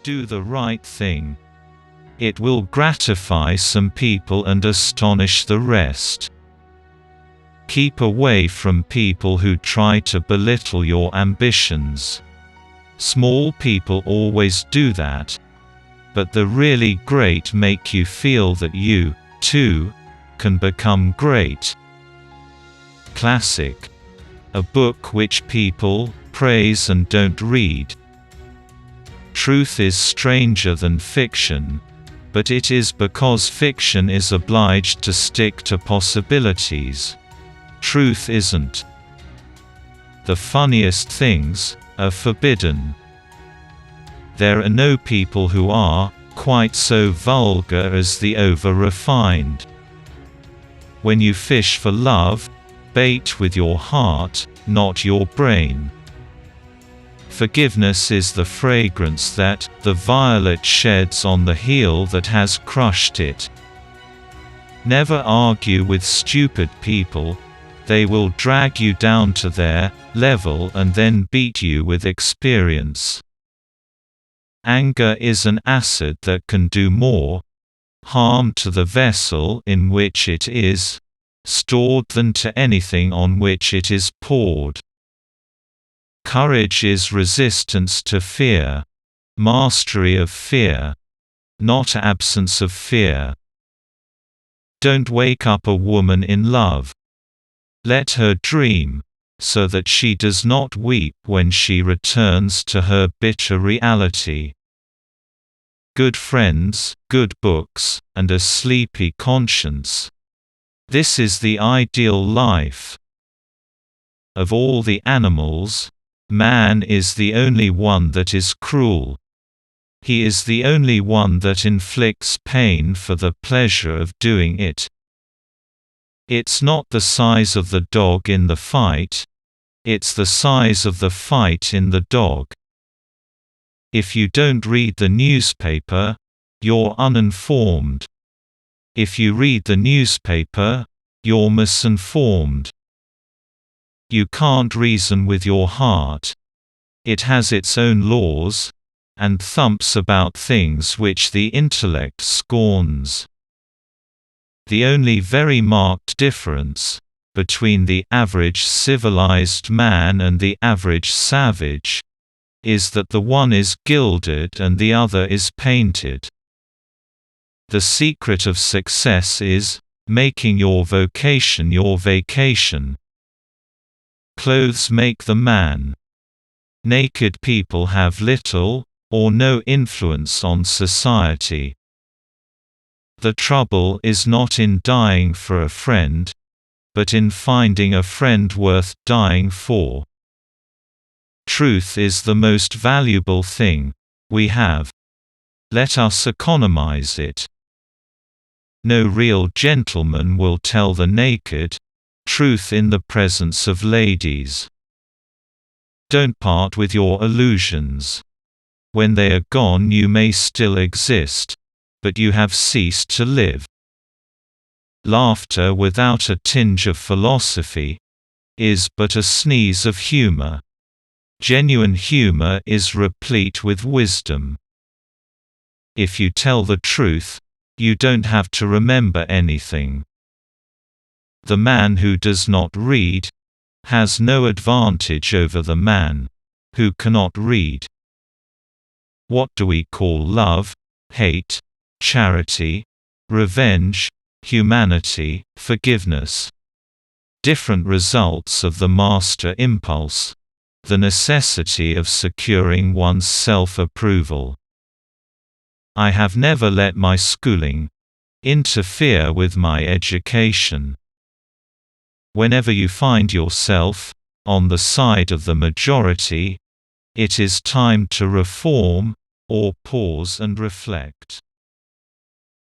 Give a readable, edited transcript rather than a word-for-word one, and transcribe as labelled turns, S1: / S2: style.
S1: Do the right thing. It will gratify some people and astonish the rest. Keep away from people who try to belittle your ambitions. Small people always do that. But the really great make you feel that you, too, can become great. Classic. A book which people praise and don't read. Truth is stranger than fiction, but it is because fiction is obliged to stick to possibilities. Truth isn't. The funniest things are forbidden. There are no people who are quite so vulgar as the over-refined. When you fish for love, bait with your heart, not your brain. Forgiveness is the fragrance that the violet sheds on the heel that has crushed it. Never argue with stupid people. They will drag you down to their level and then beat you with experience. Anger is an acid that can do more harm to the vessel in which it is stored than to anything on which it is poured. Courage is resistance to fear, mastery of fear, not absence of fear. Don't wake up a woman in love. Let her dream, so that she does not weep when she returns to her bitter reality. Good friends, good books, and a sleepy conscience. This is the ideal life. Of all the animals, man is the only one that is cruel. He is the only one that inflicts pain for the pleasure of doing it. It's not the size of the dog in the fight. It's the size of the fight in the dog. If you don't read the newspaper, you're uninformed. If you read the newspaper, you're misinformed. You can't reason with your heart. It has its own laws, and thumps about things which the intellect scorns. The only very marked difference between the average civilized man and the average savage is that the one is gilded and the other is painted. The secret of success is making your vocation your vacation. Clothes make the man. Naked people have little or no influence on society. The trouble is not in dying for a friend, but in finding a friend worth dying for. Truth is the most valuable thing we have. Let us economize it. No real gentleman will tell the naked truth in the presence of ladies. Don't part with your illusions. When they are gone, you may still exist, but you have ceased to live. Laughter without a tinge of philosophy is but a sneeze of humor. Genuine humor is replete with wisdom. If you tell the truth, you don't have to remember anything. The man who does not read has no advantage over the man who cannot read. What do we call love, hate, charity, revenge, humanity, forgiveness? Different results of the master impulse, the necessity of securing one's self-approval. I have never let my schooling interfere with my education. Whenever you find yourself on the side of the majority, it is time to reform, or pause and reflect.